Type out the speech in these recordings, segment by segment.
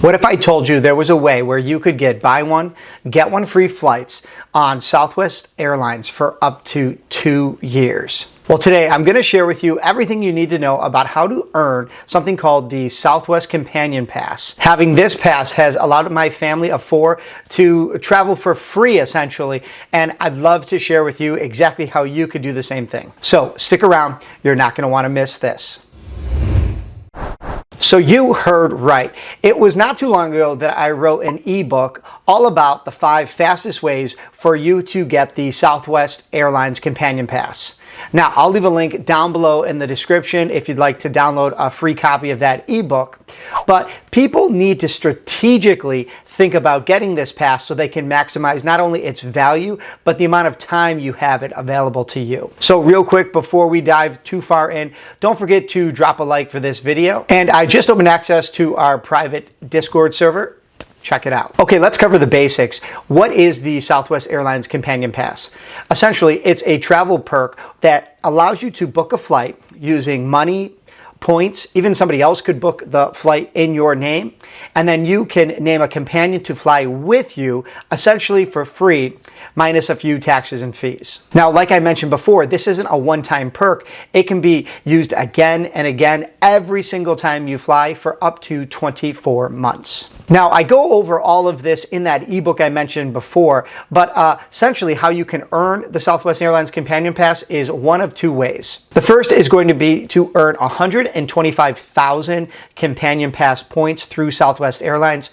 What if I told you there was a way where you could get buy one, get one free flights on Southwest Airlines for up to 2 years? Well, today I'm going to share with you everything you need to know about how to earn something called the Southwest Companion Pass. Having this pass has allowed my family of 4 to travel for free, essentially, and I'd love to share with you exactly how you could do the same thing. So stick around, you're not going to want to miss this. So you heard right. It was not too long ago that I wrote an ebook all about the 5 fastest ways for you to get the Southwest Airlines Companion Pass. Now, I'll leave a link down below in the description if you'd like to download a free copy of that ebook. But people need to strategically think about getting this pass so they can maximize not only its value, but the amount of time you have it available to you. So real quick, before we dive too far in, don't forget to drop a like for this video. And I just opened access to our private Discord server. Check it out. Okay, let's cover the basics. What is the Southwest Airlines Companion Pass? Essentially, it's a travel perk that allows you to book a flight using money, points. Even somebody else could book the flight in your name, and then you can name a companion to fly with you, essentially for free, minus a few taxes and fees. Now, like I mentioned before, this isn't a one-time perk. It can be used again and again every single time you fly for up to 24 months. Now, I go over all of this in that ebook I mentioned before, but essentially how you can earn the Southwest Airlines Companion Pass is one of 2 ways. The first is going to be to earn 125,000 Companion Pass points through Southwest Airlines,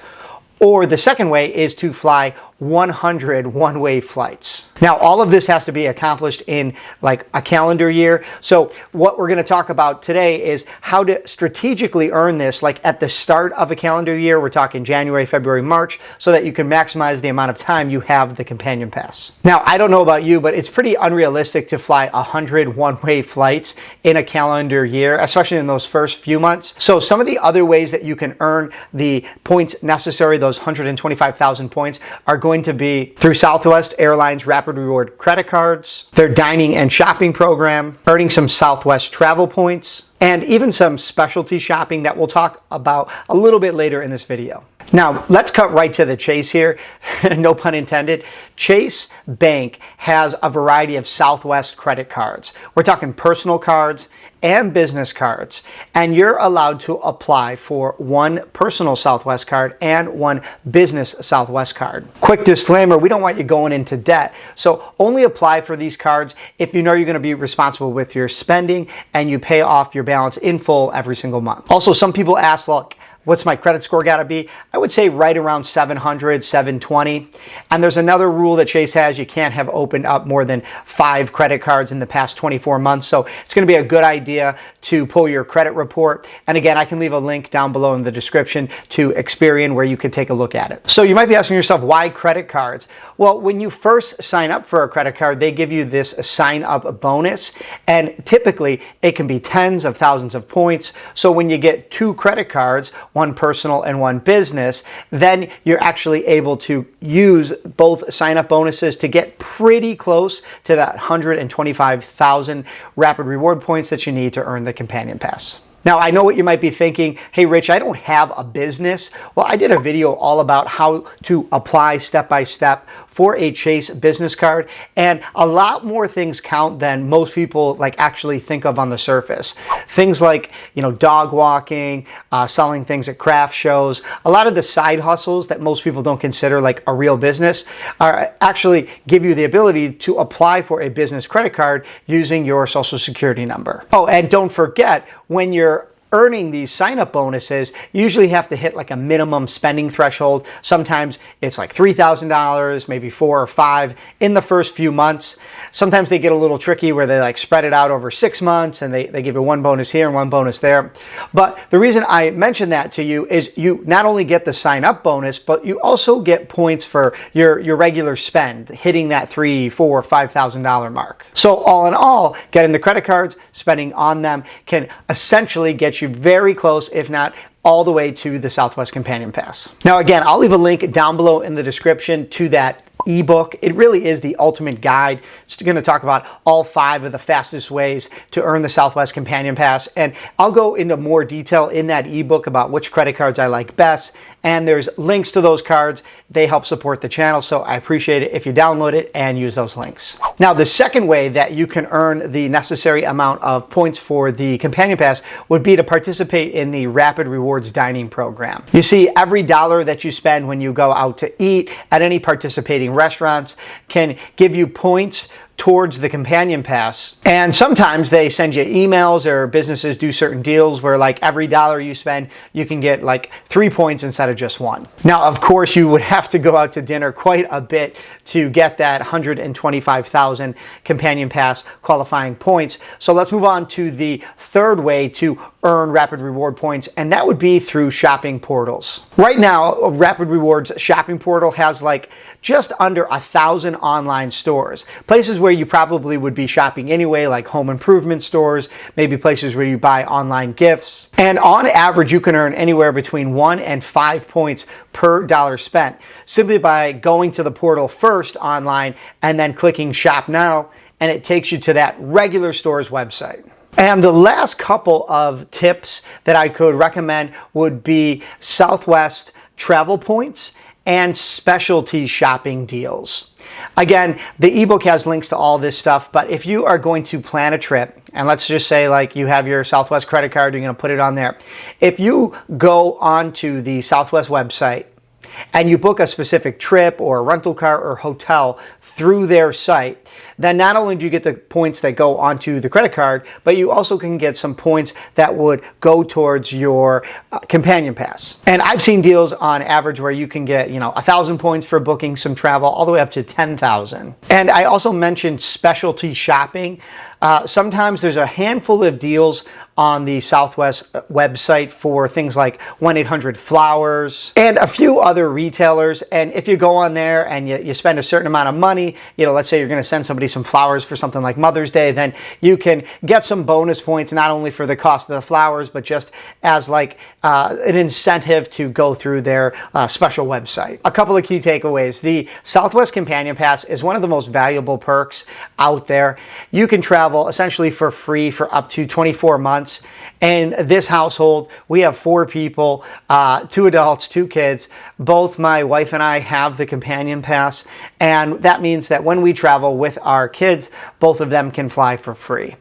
or the second way is to fly 100 one-way flights. Now, all of this has to be accomplished in like a calendar year. So what we're going to talk about today is how to strategically earn this, like at the start of a calendar year. We're talking January, February, March, so that you can maximize the amount of time you have the Companion Pass. Now, I don't know about you, but it's pretty unrealistic to fly 100 one-way flights in a calendar year, especially in those first few months. So some of the other ways that you can earn the points necessary, those 125,000 points, are going to be through Southwest Airlines Rapid Reward credit cards, their dining and shopping program, earning some Southwest travel points, and even some specialty shopping that we'll talk about a little bit later in this video. Now, let's cut right to the chase here. No pun intended. Chase Bank has a variety of Southwest credit cards. We're talking personal cards and business cards, and you're allowed to apply for 1 personal Southwest card and 1 business Southwest card. Quick disclaimer, we don't want you going into debt, so only apply for these cards if you know you're going to be responsible with your spending and you pay off your balance in full every single month. Also, some people ask, well, what's my credit score got to be? I would say right around 700, 720. And there's another rule that Chase has. You can't have opened up more than 5 credit cards in the past 24 months. So it's going to be a good idea to pull your credit report. And again, I can leave a link down below in the description to Experian where you can take a look at it. So you might be asking yourself, why credit cards? Well, when you first sign up for a credit card, they give you this sign up bonus. And typically it can be tens of thousands of points. So when you get 2 credit cards, 1 personal and 1 business, then you're actually able to use both sign-up bonuses to get pretty close to that 125,000 rapid reward points that you need to earn the Companion Pass. Now, I know what you might be thinking, hey Rich, I don't have a business. Well, I did a video all about how to apply step by step for a Chase business card, and a lot more things count than most people like actually think of on the surface. Things like, dog walking, selling things at craft shows, a lot of the side hustles that most people don't consider like a real business are actually give you the ability to apply for a business credit card using your social security number. Oh, and don't forget, when you're earning these sign-up bonuses, you usually have to hit like a minimum spending threshold. Sometimes it's like $3,000, maybe 4 or 5 in the first few months. Sometimes they get a little tricky where they like spread it out over 6 months and they give you 1 bonus here and 1 bonus there. But the reason I mention that to you is you not only get the sign-up bonus, but you also get points for your regular spend, hitting that $3,000, $4,000, $5,000 mark. So all in all, getting the credit cards, spending on them can essentially get you very close, if not all the way to the Southwest Companion Pass. Now again, I'll leave a link down below in the description to that ebook. It really is the ultimate guide. It's going to talk about all 5 of the fastest ways to earn the Southwest Companion Pass. And I'll go into more detail in that ebook about which credit cards I like best. And there's links to those cards. They help support the channel, so I appreciate it if you download it and use those links. Now, the second way that you can earn the necessary amount of points for the Companion Pass would be to participate in the Rapid Rewards Dining Program. You see, every dollar that you spend when you go out to eat at any participating restaurants can give you points towards the Companion Pass. And sometimes they send you emails, or businesses do certain deals where like every dollar you spend, you can get like 3 points instead of just 1. Now, of course, you would have to go out to dinner quite a bit to get that 125,000 Companion Pass qualifying points. So let's move on to the third way to earn Rapid Reward points, and that would be through shopping portals. Right now, Rapid Rewards shopping portal has like just under 1,000 online stores, places where you probably would be shopping anyway, like home improvement stores, maybe places where you buy online gifts. And on average, you can earn anywhere between 1 and 5 points per dollar spent simply by going to the portal first online and then clicking Shop Now, and it takes you to that regular store's website. And the last couple of tips that I could recommend would be Southwest travel points and specialty shopping deals. Again, the ebook has links to all this stuff, but if you are going to plan a trip, and let's just say like you have your Southwest credit card, you're going to put it on there. If you go onto the Southwest website and you book a specific trip or a rental car or hotel through their site, then not only do you get the points that go onto the credit card, but you also can get some points that would go towards your Companion Pass. And I've seen deals on average where you can get, 1,000 points for booking some travel all the way up to 10,000. And I also mentioned specialty shopping. Sometimes there's a handful of deals on the Southwest website for things like 1-800-Flowers and a few other retailers. And if you go on there and you spend a certain amount of money, let's say you're going to send somebody some flowers for something like Mother's Day, then you can get some bonus points, not only for the cost of the flowers, but just as like an incentive to go through their special website. A couple of key takeaways. The Southwest Companion Pass is one of the most valuable perks out there. You can travel essentially for free for up to 24 months. In this household, we have 4 people, 2 adults, 2 kids. Both my wife and I have the Companion Pass, and that means that when we travel with our kids, both of them can fly for free.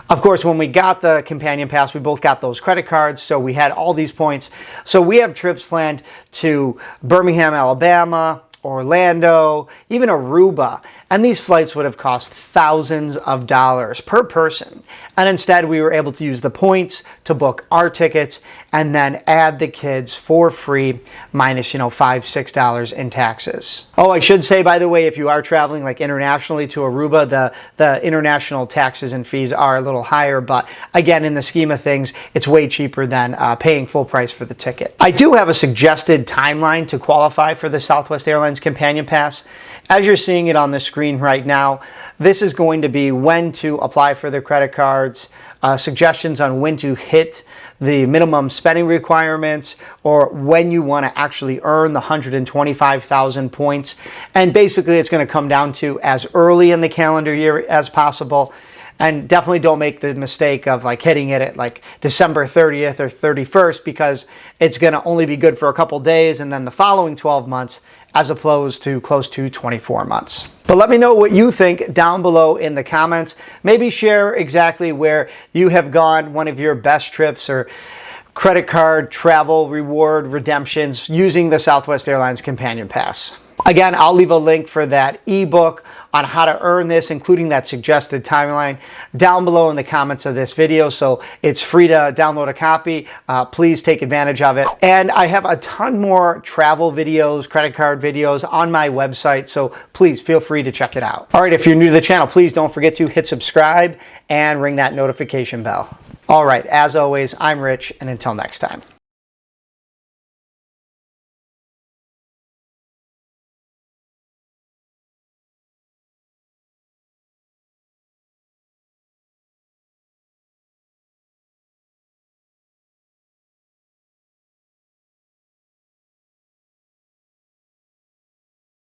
Of course, when we got the Companion Pass, we both got those credit cards, so we had all these points. So we have trips planned to Birmingham, Alabama, Orlando, even Aruba. And these flights would have cost thousands of dollars per person. And instead, we were able to use the points to book our tickets and then add the kids for free, minus, $5, $6 in taxes. Oh, I should say, by the way, if you are traveling like internationally to Aruba, the international taxes and fees are a little higher. But again, in the scheme of things, it's way cheaper than paying full price for the ticket. I do have a suggested timeline to qualify for the Southwest Airlines Companion Pass. As you're seeing it on the screen right now, this is going to be when to apply for the credit cards, suggestions on when to hit the minimum spending requirements, or when you want to actually earn the 125,000 points. And basically, it's going to come down to as early in the calendar year as possible. And definitely don't make the mistake of like hitting it at like December 30th or 31st, because it's going to only be good for a couple days and then the following 12 months as opposed to close to 24 months. But let me know what you think down below in the comments. Maybe share exactly where you have gone, one of your best trips or credit card travel reward redemptions using the Southwest Airlines Companion Pass. Again, I'll leave a link for that ebook on how to earn this, including that suggested timeline, down below in the comments of this video. So it's free to download a copy. Please take advantage of it. And I have a ton more travel videos, credit card videos on my website. So please feel free to check it out. All right, if you're new to the channel, please don't forget to hit subscribe and ring that notification bell. All right, as always, I'm Rich, and until next time.